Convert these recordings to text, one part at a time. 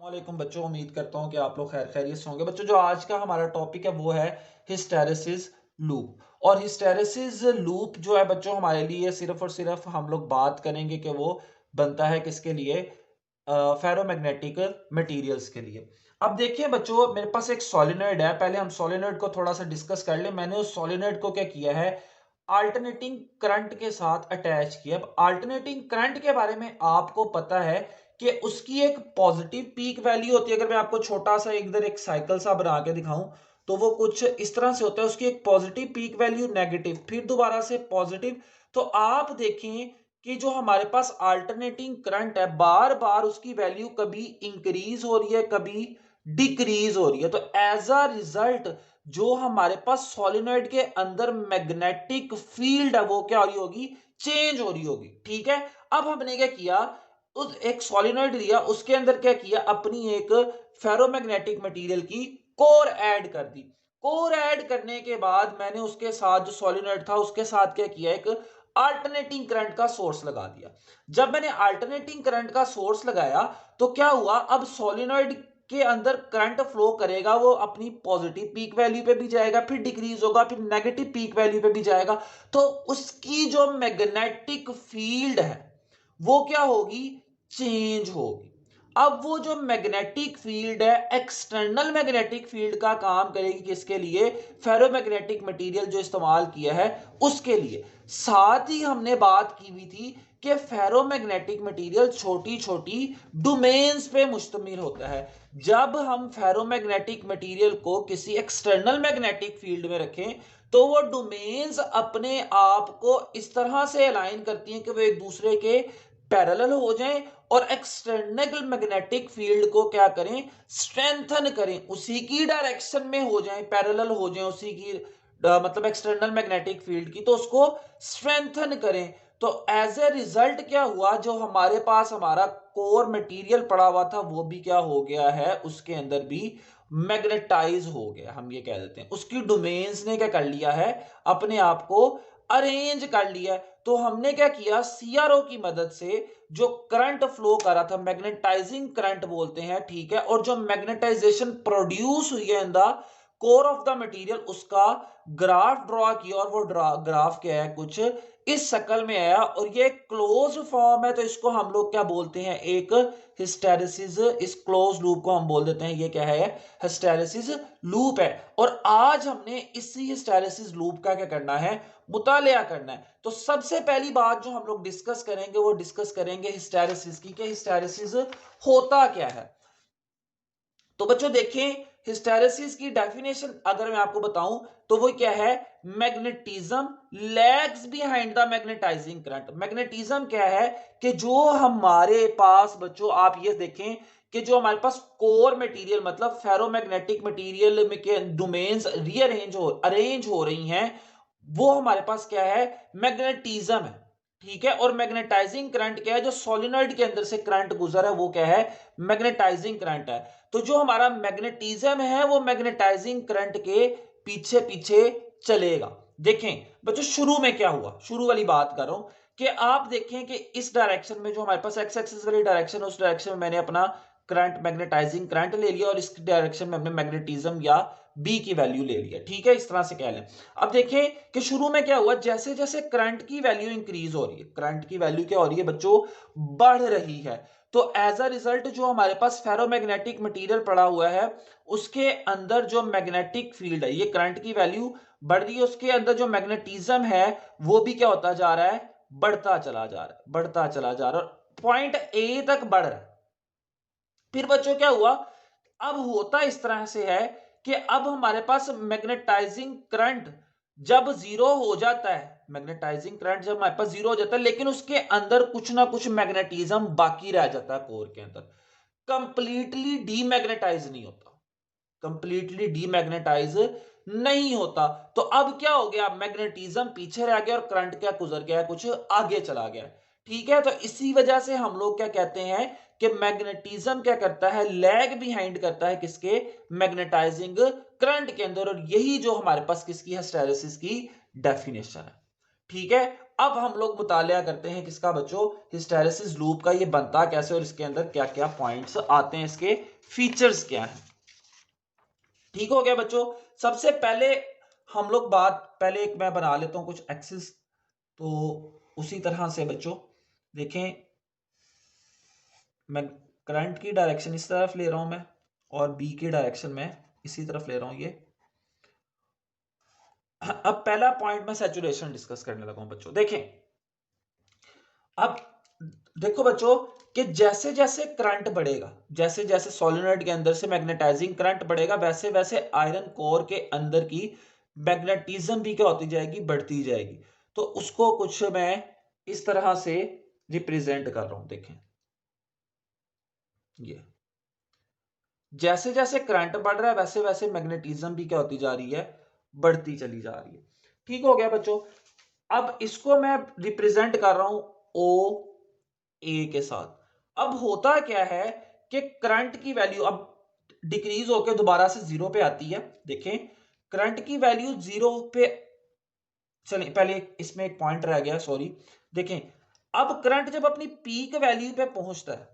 वालेकुम बच्चों, उम्मीद करता हूँ कि आप लोग खैर खैरियत से होंगे। बच्चों, जो आज का हमारा टॉपिक है वो है हिस्टैरिसीस लूप। और हिस्टैरिसीस लूप जो है बच्चों, हमारे लिए सिर्फ और सिर्फ हम लोग बात करेंगे कि वो बनता है किसके लिए, फेरोमैग्नेटिक मटेरियल्स के लिए। अब देखिए बच्चों, मेरे पास एक सोलेनॉइड है। पहले हम सोलेनॉइड को थोड़ा सा डिस्कस कर लें। मैंने उस सोलेनॉइड को क्या किया है, अल्टरनेटिंग करंट के साथ अटैच किया। अब अल्टरनेटिंग करंट के बारे में आपको पता है कि उसकी एक पॉजिटिव पीक वैल्यू होती है। अगर मैं आपको छोटा सा इधर एक साइकिल सा बना के दिखाऊं तो वो कुछ इस तरह से होता है। उसकी एक पॉजिटिव पीक वैल्यू, नेगेटिव, फिर दोबारा से पॉजिटिव। तो आप देखें कि जो हमारे पास अल्टरनेटिंग करंट है, बार बार उसकी वैल्यू कभी इंक्रीज हो रही है, कभी डिक्रीज हो रही है। तो एज अ रिजल्ट जो हमारे पास सोलिनॉइड के अंदर मैग्नेटिक फील्ड है वो क्या हो रही होगी, चेंज हो रही होगी। ठीक है। अब हमने क्या किया, उस एक सोलिनॉइड लिया, उसके अंदर क्या किया, अपनी एक फेरोमैग्नेटिक मटेरियल की कोर ऐड कर दी। कोर ऐड करने के बाद मैंने उसके साथ जो सोलिनॉइड था उसके साथ क्या किया, एक अल्टरनेटिंग करंट का सोर्स लगा दिया। जब मैंने अल्टरनेटिंग करंट का सोर्स लगाया तो क्या हुआ, अब सोलिनॉइड के अंदर करंट फ्लो करेगा, वो अपनी पॉजिटिव पीक वैल्यू पे भी जाएगा, फिर डिक्रीज होगा, फिर नेगेटिव पीक वैल्यू पे भी जाएगा। तो उसकी जो मैग्नेटिक फील्ड है वो क्या होगी, चेंज होगी। अब वो जो मैग्नेटिक फील्ड है, एक्सटर्नल मैग्नेटिक फील्ड का काम करेगी किसके लिए, फेरोमैग्नेटिक मटेरियल जो इस्तेमाल किया है उसके लिए। साथ ही हमने बात की हुई थी कि फेरोमैग्नेटिक मटेरियल छोटी छोटी डोमेन्स पे मुश्तमिल होता है। जब हम फेरोमैग्नेटिक मटेरियल को किसी एक्सटर्नल मैग्नेटिक फील्ड में रखें तो वो डोमेन्स अपने आप को इस तरह से अलाइन करती हैं कि वो एक दूसरे के पैरेलल हो जाएं और एक्सटर्नल मैग्नेटिक फील्ड को क्या करें, स्ट्रेंथन करें, उसी की डायरेक्शन में हो जाएं, पैरेलल हो जाएं उसी की मतलब एक्सटर्नल मैग्नेटिक फील्ड की, तो उसको स्ट्रेंथन करें। तो एज ए रिजल्ट क्या हुआ, जो हमारे पास हमारा कोर मटेरियल पड़ा हुआ था वो भी क्या हो गया है, उसके अंदर भी मैग्नेटाइज हो गया, हम ये कह देते हैं। उसकी डोमेन्स ने क्या कर लिया है, अपने आप को अरेंज कर लिया। तो हमने क्या किया, सीआरओ की मदद से जो करंट फ्लो कर रहा था, मैग्नेटाइजिंग करंट बोलते हैं, ठीक है, और जो मैग्नेटाइजेशन प्रोड्यूस हुई है in the core of the material, उसका ग्राफ ड्रॉ किया। और वो ग्राफ क्या है, कुछ इस शक्ल में आया। और ये क्लोज फॉर्म है, तो इसको हम लोग क्या बोलते हैं, एक हिस्टैरिसीस। इस क्लोज लूप को हम बोल देते हैं, ये क्या है, हिस्टैरिसीस लूप है। और आज हमने इसी हिस्टैरिसीस लूप का क्या करना है, मुतालिया करना है। तो सबसे पहली बात जो हम लोग डिस्कस करेंगे वो डिस्कस करेंगे हिस्टैरिसीस की, कि हिस्टैरिसीस होता क्या है। तो बच्चों देखें, हिस्टेरेसिस की डेफिनेशन अगर मैं आपको बताऊं तो वो क्या है, magnetism lags behind the magnetising current. Magnetism क्या है, कि जो हमारे पास बच्चों आप ये देखें कि जो हमारे पास कोर मटेरियल मतलब फेरोमैग्नेटिक मटेरियल में के डोमेन्स रीअरेंज हो अरेंज हो रही हैं, वो हमारे पास क्या है, मैग्नेटिज्म है। ठीक है। और मैग्नेटाइजिंग करंट क्या है, जो सोलिनॉइड के अंदर से करंट गुजर है वो क्या है, मैग्नेटाइजिंग करंट है। तो जो हमारा मैग्नेटिज्म है वो मैग्नेटाइजिंग करंट के पीछे पीछे चलेगा। देखें बच्चों, शुरू में क्या हुआ, शुरू वाली बात कर रहा हूं कि आप देखें कि इस डायरेक्शन में जो हमारे पास एक्स एक्सिस वाली डायरेक्शन है, उस डायरेक्शन में मैंने अपना करंट, मैग्नेटाइजिंग करंट ले लिया, और इस डायरेक्शन में हमने मैग्नेटिज्म या बी की वैल्यू ले लिया। ठीक है, इस तरह से कह लें। अब देखें कि शुरू में क्या हुआ, जैसे जैसे करंट की वैल्यू इंक्रीज हो रही है, करंट की वैल्यू क्या हो रही है बच्चों, बढ़ रही है। तो एज अ रिजल्ट जो हमारे पास फेरोमैग्नेटिक मटेरियल पड़ा हुआ है उसके अंदर जो मैग्नेटिक फील्ड है, ये करंट की वैल्यू बढ़ रही है, उसके अंदर जो मैग्नेटिज्म है वो भी क्या होता जा रहा है, बढ़ता चला जा रहा है, बढ़ता चला जा रहा है, पॉइंट ए तक बढ़ रहा है। फिर बच्चों क्या हुआ, अब होता इस तरह से है कि अब हमारे पास मैग्नेटाइजिंग करंट जब जीरो हो जाता है, मैग्नेटाइजिंग करंट जब हमारे पास जीरो हो जाता है, लेकिन उसके अंदर कुछ ना कुछ मैग्नेटिज्म बाकी रह जाता है कोर के अंदर, कंप्लीटली डीमैग्नेटाइज नहीं होता, कंप्लीटली डीमैग्नेटाइज नहीं होता। तो अब क्या हो गया, मैग्नेटिज्म पीछे रह गया और करंट क्या गुजर गया, कुछ आगे चला गया। ठीक है। तो इसी वजह से हम लोग क्या कहते हैं कि मैग्नेटिज्म क्या करता है, लैग बिहाइंड करता है किसके, मैग्नेटाइजिंग करंट के अंदर। और यही जो हमारे पास किसकी हिस्टैरिसीस की डेफिनेशन है। ठीक है। अब हम लोग मुतालिया करते हैं किसका बच्चों, हिस्टैरिसीस लूप का। ये बनता कैसे और इसके अंदर क्या क्या पॉइंट्स आते हैं, इसके फीचर्स क्या हैं। ठीक हो गया बच्चों। सबसे पहले हम लोग पहले एक मैं बना लेता हूं कुछ एक्सिस, तो उसी तरह से बच्चों देखें, मैं करंट की डायरेक्शन इस तरफ ले रहा हूं मैं, और बी की डायरेक्शन में इसी तरफ ले रहा हूं ये। अब पहला पॉइंट मैं सैचुरेशन डिस्कस करने लगा हूं बच्चों। देखें अब देखो बच्चों कि जैसे जैसे करंट बढ़ेगा, जैसे जैसे सोलेनोइड के अंदर से मैग्नेटाइजिंग करंट बढ़ेगा, वैसे वैसे आयरन कोर के अंदर की मैग्नेटिज्म भी क्या होती जाएगी, बढ़ती जाएगी। तो उसको कुछ मैं इस तरह से रिप्रेजेंट कर रहा हूं। देखें ये जैसे जैसे करंट बढ़ रहा है वैसे वैसे मैग्नेटिज्म भी क्या होती जा रही है, बढ़ती चली जा रही है। ठीक हो गया बच्चों। अब इसको मैं रिप्रेजेंट कर रहा हूं ओ ए के साथ। अब होता क्या है कि करंट की वैल्यू अब डिक्रीज होकर दोबारा से जीरो पे आती है। देखें करंट की वैल्यू जीरो पे, चलिए पहले इसमें एक पॉइंट रह गया, सॉरी। देखें अब करंट जब अपनी पीक वैल्यू पे पहुंचता है,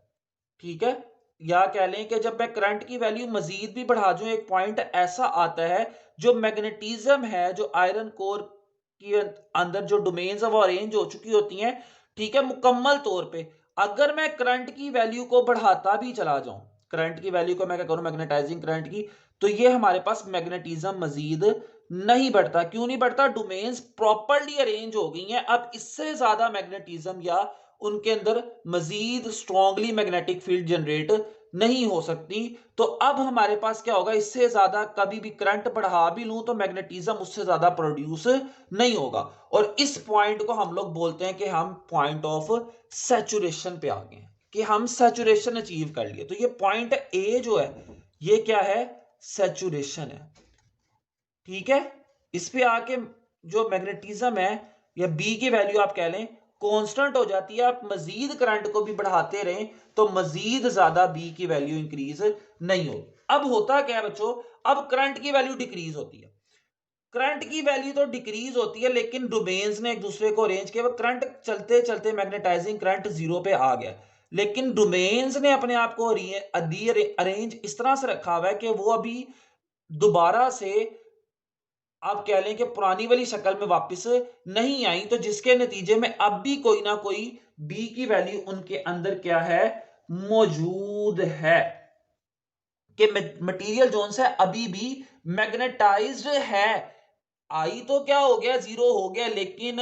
ठीक है, या कह लें कि जब मैं करंट की वैल्यू मजीद भी बढ़ा दूं, एक पॉइंट ऐसा आता है जो मैग्नेटिज्म है, जो आयरन कोर के अंदर जो डोमेन्स है वो अरेंज हो चुकी होती हैं, ठीक है, मुकम्मल तौर पे। अगर मैं करंट की वैल्यू को बढ़ाता भी चला जाऊं, करंट की वैल्यू को मैं क्या करूं, मैग्नेटाइजिंग करंट की, तो ये हमारे पास मैग्नेटिज्म मजीद नहीं बढ़ता। क्यों नहीं बढ़ता, डोमेन्स प्रॉपर्ली अरेंज हो गई हैं। अब इससे ज्यादा मैग्नेटिज्म या उनके अंदर मजीद स्ट्रॉन्गली मैग्नेटिक फील्ड जनरेट नहीं हो सकती। तो अब हमारे पास क्या होगा, इससे ज्यादा कभी भी करंट बढ़ा भी लूं तो मैग्नेटिज्म उससे ज्यादा प्रोड्यूस नहीं होगा। और इस पॉइंट को हम लोग बोलते हैं कि हम पॉइंट ऑफ सैचुरेशन पे आ गए, कि हम सैचुरेशन अचीव कर लिए। तो ये पॉइंट ए जो है ये क्या है, सैचुरेशन है। ठीक है, इस पे आके जो मैग्नेटिज्म है या बी की वैल्यू आप कह लें कांस्टेंट हो जाती है। आप मजीद करंट को भी बढ़ाते रहें तो मजीद ज्यादा बी की वैल्यू इंक्रीज नहीं होगी। अब होता क्या है बच्चों, अब करंट की वैल्यू डिक्रीज होती है। करंट की वैल्यू तो डिक्रीज होती है, लेकिन डोमेन्स ने एक दूसरे को अरेंज किया। करंट चलते चलते मैग्नेटाइजिंग करंट जीरो पे आ गया, लेकिन डोमेन्स ने अपने आप को अरेंज इस तरह से रखा हुआ है कि वो अभी दोबारा से आप कह लें कि पुरानी वाली शक्ल में वापस नहीं आई। तो जिसके नतीजे में अब भी कोई ना कोई बी की वैल्यू उनके अंदर क्या है, मौजूद है, कि मटेरियल जोन से अभी भी मैग्नेटाइज्ड है। आई तो क्या हो गया, जीरो हो गया, लेकिन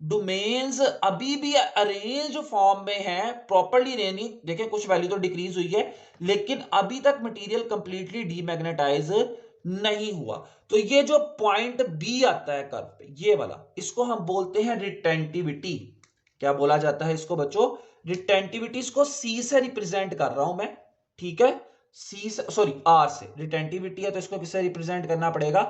डोमेन्स अभी भी अरेंज फॉर्म में है, प्रॉपर्ली अरेंज। देखिए कुछ वैल्यू तो डिक्रीज हुई है, लेकिन अभी तक मटेरियल कंप्लीटली डीमैग्नेटाइज नहीं हुआ। तो ये जो पॉइंट बी आता है कर्व पे, ये वाला, इसको हम बोलते हैं रिटेंटिविटी। क्या बोला जाता है इसको बच्चों, रिटेंटिविटी। इसको सी से रिप्रेजेंट कर रहा हूं मैं, ठीक है, सी से, सॉरी आर से। रिटेंटिविटी है तो इसको किससे रिप्रेजेंट करना पड़ेगा,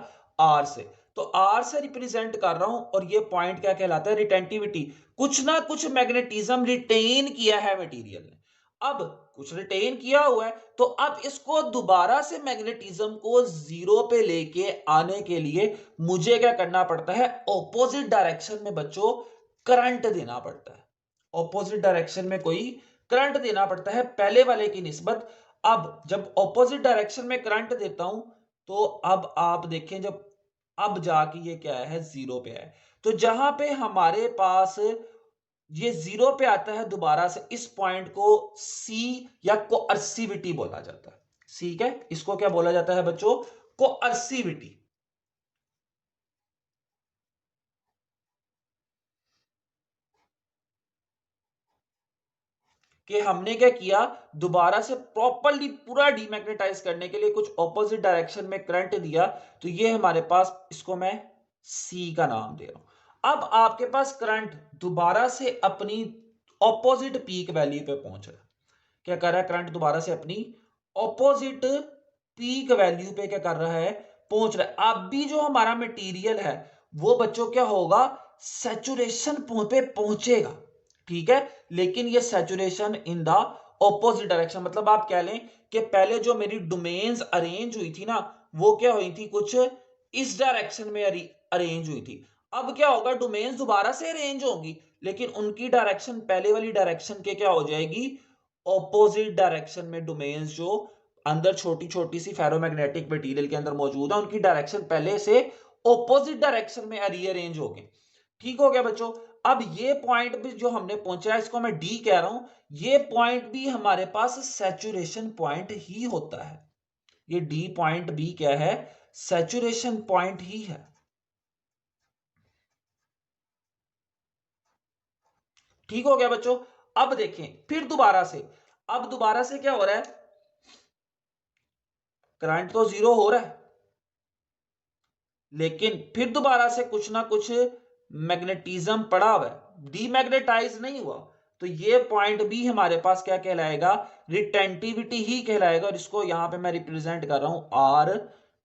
आर से। तो आर से रिप्रेजेंट कर रहा हूं, और ये पॉइंट क्या कहलाता है, रिटेंटिविटी। कुछ ना कुछ मैग्नेटिज्म रिटेन किया है मटेरियल ने, अब कुछ रिटेन किया हुआ है, तो अब इसको दोबारा से मैग्नेटिज्म को जीरो पे लेके आने के लिए मुझे क्या करना पड़ता है, ऑपोजिट डायरेक्शन में बच्चों करंट देना पड़ता है। ऑपोजिट डायरेक्शन में कोई करंट देना पड़ता है पहले वाले की निस्बत। अब जब ऑपोजिट डायरेक्शन में करंट देता हूं, तो अब आप देखें, जब अब जाके ये क्या है, जीरो पे है। तो जहां पे हमारे पास ये जीरो पे आता है, दोबारा से इस पॉइंट को सी या कोअर्सिविटी बोला जाता है। ठीक है, इसको क्या बोला जाता है बच्चों, कोअर्सिविटी। कि हमने क्या किया, दोबारा से प्रॉपर्ली पूरा डीमैग्नेटाइज करने के लिए कुछ ऑपोजिट डायरेक्शन में करंट दिया। तो ये हमारे पास, इसको मैं सी का नाम दे रहा हूं। अब आपके पास करंट दोबारा से अपनी ऑपोजिट पीक वैल्यू पे पहुंच रहा है। क्या कर रहा है, करंट दोबारा से अपनी ऑपोजिट पीक वैल्यू पे क्या कर रहा है, पहुंच रहा है। अब भी जो हमारा मटेरियल है वो बच्चों क्या होगा, सैचुरेशन पे पहुंचेगा, ठीक है, लेकिन ये saturation in the opposite direction. मतलब आप कह लें कि पहले जो मेरी डोमेन्स अरेंज हुई थी ना, वो क्या हुई थी, कुछ इस डायरेक्शन में अरेंज हुई थी। अब क्या होगा, डोमेन्स दोबारा से अरेंज होंगी, लेकिन उनकी डायरेक्शन पहले वाली डायरेक्शन के क्या हो जाएगी, ऑपोजिट डायरेक्शन में डोमेन्स जो अंदर छोटी छोटी सी फेरोमैग्नेटिक मटेरियल के अंदर मौजूद है, उनकी डायरेक्शन पहले से ऑपोजिट डायरेक्शन में रीअरेंज हो गए। ठीक हो गया बच्चों। अब ये पॉइंट भी जो हमने पहुंचा है, इसको मैं डी कह रहा हूं, ये पॉइंट भी हमारे पास सैचुरेशन पॉइंट ही होता है। ये डी पॉइंट भी क्या है, सैचुरेशन पॉइंट ही है। ठीक हो गया बच्चों। अब देखें फिर दोबारा से, अब दोबारा से क्या हो रहा है, करंट तो जीरो हो रहा है, लेकिन फिर दोबारा से कुछ ना कुछ मैग्नेटिज्म पड़ा हुआ है, डीमैग्नेटाइज नहीं हुआ। तो ये पॉइंट भी हमारे पास क्या कहलाएगा, रिटेंटिविटी ही कहलाएगा, और इसको यहां पे मैं रिप्रेजेंट कर रहा हूं आर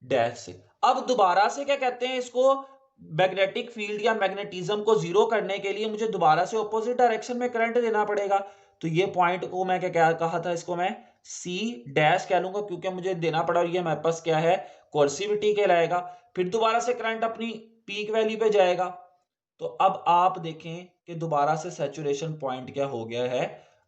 डैश से। अब दोबारा से क्या कहते हैं इसको, मैग्नेटिक फील्ड या मैग्नेटिज्म को जीरो करने के लिए मुझे दोबारा से ऑपोजिट डायरेक्शन में करंट देना पड़ेगा। तो ये पॉइंट को मैं क्या कहा था, इसको मैं सी डैश कह लूंगा, क्योंकि मुझे देना पड़ा, और ये हमारे पास क्या है, कोर्सिविटी कहलाएगा। फिर दोबारा से करंट अपनी पीक वैल्यू पे जाएगा। तो अब आप देखें कि दोबारा से सैचुरेशन पॉइंट क्या हो गया है,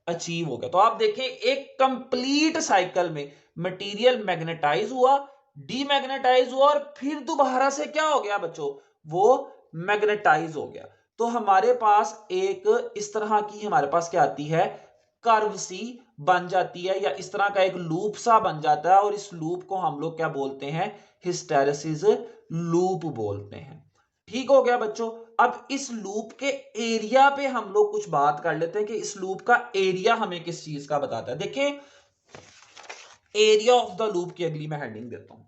अचीव हो गया। तो आप देखें एक कंप्लीट साइकिल में मटेरियल मैग्नेटाइज हुआ, डीमैग्नेटाइज हुआ, और फिर दोबारा से क्या हो गया बच्चों, वो मैग्नेटाइज हो गया। तो हमारे पास एक इस तरह की हमारे पास क्या आती है, कर्व सी बन जाती है, या इस तरह का एक लूप सा बन जाता है, और इस लूप को हम लोग क्या बोलते हैं, हिस्टैरिसीस लूप बोलते हैं। ठीक हो गया बच्चों। अब इस लूप के एरिया पे हम लोग कुछ बात कर लेते हैं कि इस लूप का एरिया हमें किस चीज का बताता है। देखिए एरिया ऑफ द लूप की अगली मैं हेडिंग देता हूं।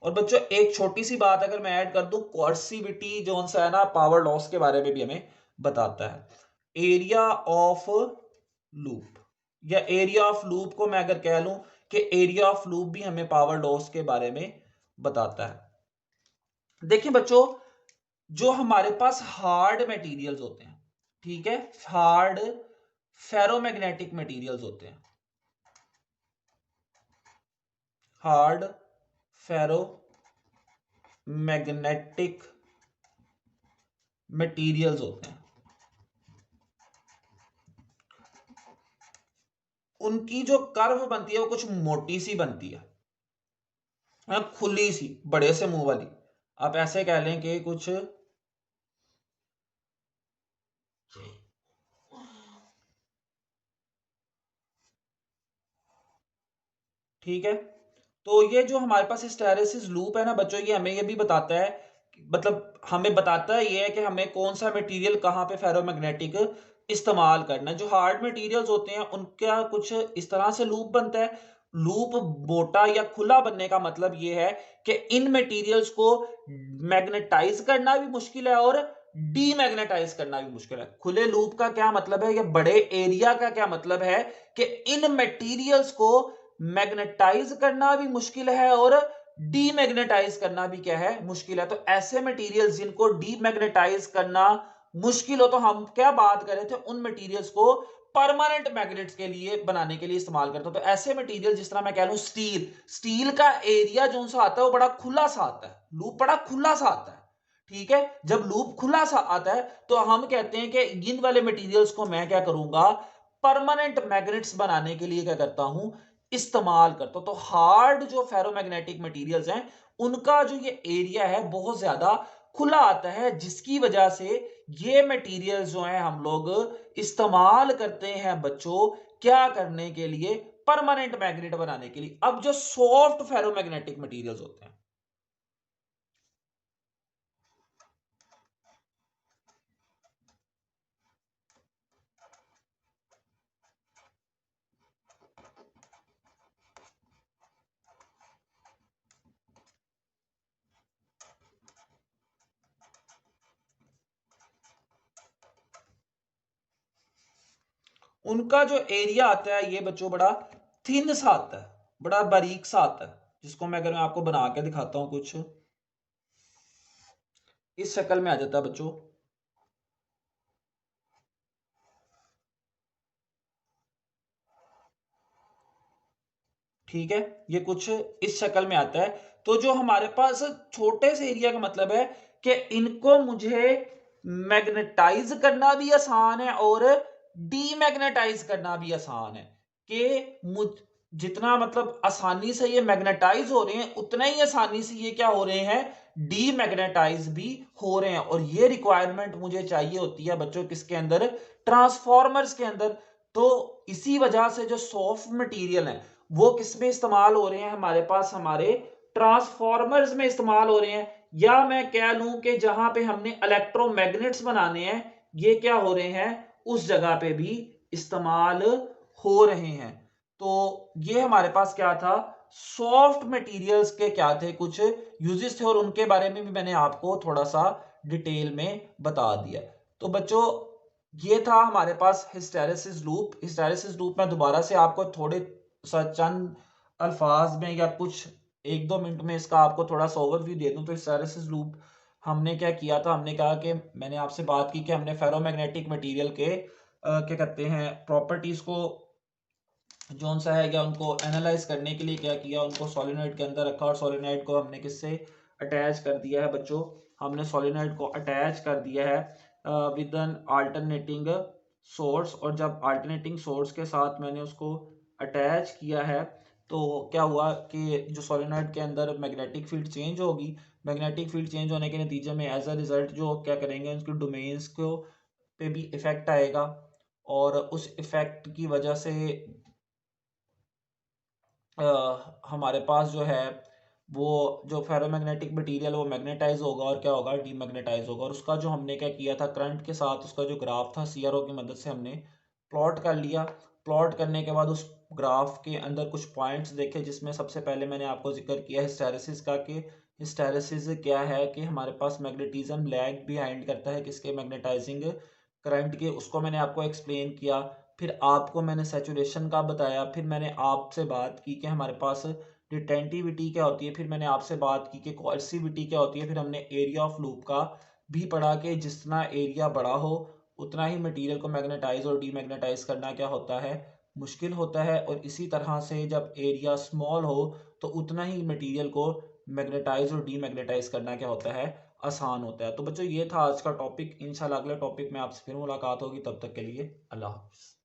और बच्चों एक छोटी सी बात अगर मैं ऐड कर दूं, कोर्सिविटी जो है ना, पावर लॉस के बारे में भी हमें बताता है। एरिया ऑफ लूप, या एरिया ऑफ लूप को मैं अगर कह लूं कि एरिया ऑफ लूप भी हमें पावर लॉस के बारे में बताता है। देखिए बच्चों, जो हमारे पास हार्ड मटेरियल्स होते हैं, ठीक है, हार्ड फेरोमैग्नेटिक मटेरियल्स होते हैं, हार्ड फेरो मैग्नेटिक मटेरियल्स होते हैं, उनकी जो कर्व बनती है वो कुछ मोटी सी बनती है, खुली सी, बड़े से मुंह वाली। आप ऐसे कह लें कि कुछ, ठीक है। तो ये जो हमारे पास हिस्टैरिसीस लूप है ना बच्चों, ये हमें ये भी बताता है, मतलब हमें बताता है ये है कि हमें कौन सा मटेरियल कहाँ पे फेरोमैग्नेटिक इस्तेमाल करना है। जो हार्ड मटेरियल्स होते हैं उनका कुछ इस तरह से लूप बनता है। लूप मोटा या खुला बनने का मतलब ये है कि इन मटेरियल्स को मैग्नेटाइज करना भी मुश्किल है और डीमैग्नेटाइज करना भी मुश्किल है। खुले लूप का क्या मतलब है, या बड़े एरिया का क्या मतलब है, कि इन मटेरियल्स को मैग्नेटाइज करना भी मुश्किल है और डीमैग्नेटाइज करना भी क्या है, मुश्किल है। तो ऐसे मटेरियल्स जिनको डीमैग्नेटाइज करना मुश्किल हो, तो हम क्या बात कर रहे थे, उन मटेरियल्स को परमानेंट मैग्नेट्स के लिए बनाने के लिए इस्तेमाल करते हो। तो ऐसे मटेरियल जिस तरह मैं कह लूं स्टील, स्टील का एरिया जो सा आता है वो बड़ा खुला सा आता है, लूप बड़ा खुला सा आता है। ठीक है, जब लूप खुला सा आता है तो हम कहते हैं कि इन वाले मटेरियल्स को मैं क्या करूंगा, परमानेंट मैग्नेट्स बनाने के लिए क्या करता हूं, इस्तेमाल करता हूं। तो हार्ड जो फेरोमैग्नेटिक मटेरियल्स हैं उनका जो ये एरिया है बहुत ज्यादा खुला आता है, जिसकी वजह से ये मटेरियल्स जो हैं हम लोग इस्तेमाल करते हैं बच्चों, क्या करने के लिए, परमानेंट मैग्नेट बनाने के लिए। अब जो सॉफ्ट फेरोमैग्नेटिक मटेरियल्स होते हैं, उनका जो एरिया आता है ये बच्चों बड़ा थिन सा आता है, बड़ा बारीक सा आता है, जिसको मैं अगर मैं आपको बना के दिखाता हूं कुछ इस शक्ल में आ जाता है बच्चों। ठीक है, ये कुछ इस शक्ल में आता है। तो जो हमारे पास छोटे से एरिया का मतलब है कि इनको मुझे मैग्नेटाइज करना भी आसान है और डीमैग्नेटाइज करना भी आसान है, कि मुझ जितना मतलब आसानी से ये मैग्नेटाइज हो रहे हैं उतना ही आसानी से ये क्या हो रहे हैं, डीमैग्नेटाइज भी हो रहे हैं। और ये रिक्वायरमेंट मुझे चाहिए होती है बच्चों किसके अंदर, ट्रांसफॉर्मर्स के अंदर। तो इसी वजह से जो सॉफ्ट मटेरियल है वो किस में इस्तेमाल हो रहे हैं, हमारे पास हमारे ट्रांसफॉर्मर्स में इस्तेमाल हो रहे हैं। या मैं कह लूं कि जहां पे हमने इलेक्ट्रोमैग्नेट्स बनाने हैं, ये क्या हो रहे हैं, उस जगह पे भी इस्तेमाल हो रहे हैं। तो ये हमारे पास क्या था, सॉफ्ट मटेरियल्स के क्या थे, कुछ यूजेस थे, और उनके बारे में भी मैंने आपको थोड़ा सा डिटेल में बता दिया। तो बच्चों ये था हमारे पास हिस्टैरिसीस लूप। हिस्टैरिसीस लूप में दोबारा से आपको थोड़े सा चंद अल्फाज में या कुछ 1-2 मिनट में इसका आपको थोड़ा सा ओवरव्यू दे दूं। तो हिस्टैरिसीस लूप हमने क्या किया था, हमने कहा कि मैंने आपसे बात की कि हमने फेरोमैग्नेटिक मटेरियल के क्या कहते हैं प्रॉपर्टीज को जोन सा है क्या उनको एनालाइज करने के लिए क्या किया, उनको सोलेनोइड के अंदर रखा और सोलेनोइड को हमने किससे अटैच कर दिया है बच्चों, हमने सोलेनोइड को अटैच कर दिया है विद एन अल्टरनेटिंग सोर्स। और जब अल्टरनेटिंग सोर्स के साथ मैंने उसको अटैच किया है तो क्या हुआ कि जो सोलेनोइड के अंदर मैग्नेटिक फील्ड चेंज होगी। मैग्नेटिक फील्ड चेंज होने के नतीजे में एज अ रिजल्ट जो क्या करेंगे, उसके डोमेन्स को पे भी इफेक्ट आएगा, और उस इफेक्ट की वजह से हमारे पास जो है वो जो फेरोमैग्नेटिक मटेरियल वो मैग्नेटाइज होगा और क्या होगा, डीमैग्नेटाइज होगा। और उसका जो हमने क्या किया था, करंट के साथ उसका जो ग्राफ था सीआरओ की मदद से हमने प्लॉट कर लिया। प्लॉट करने के बाद उस ग्राफ के अंदर कुछ पॉइंट्स देखे, जिसमें सबसे पहले मैंने आपको जिक्र किया हिस्टैरिसीस का, कि हिस्टैरिसीस क्या है, कि हमारे पास मैग्नेटिज्म लैग बिहाइंड करता है किसके, मैग्नेटाइजिंग करंट के, उसको मैंने आपको एक्सप्लेन किया। फिर आपको मैंने सैचुरेशन का बताया, फिर मैंने आपसे बात की कि हमारे पास रिटेंटिविटी क्या होती है, फिर मैंने आपसे बात की कि कोएर्सिविटी क्या होती है, फिर हमने एरिया ऑफ लूप का भी पढ़ा कि जितना एरिया बड़ा हो उतना ही मटेरियल को मैग्नेटाइज और डीमैग्नेटाइज करना क्या होता है, मुश्किल होता है। और इसी तरह से जब एरिया स्मॉल हो तो उतना ही मटेरियल को मैग्नेटाइज और डीमैग्नेटाइज करना क्या होता है, आसान होता है। तो बच्चों ये था आज का टॉपिक। इंशाल्लाह अगले टॉपिक में आपसे फिर मुलाकात होगी, तब तक के लिए अल्लाह हाफ़िज़।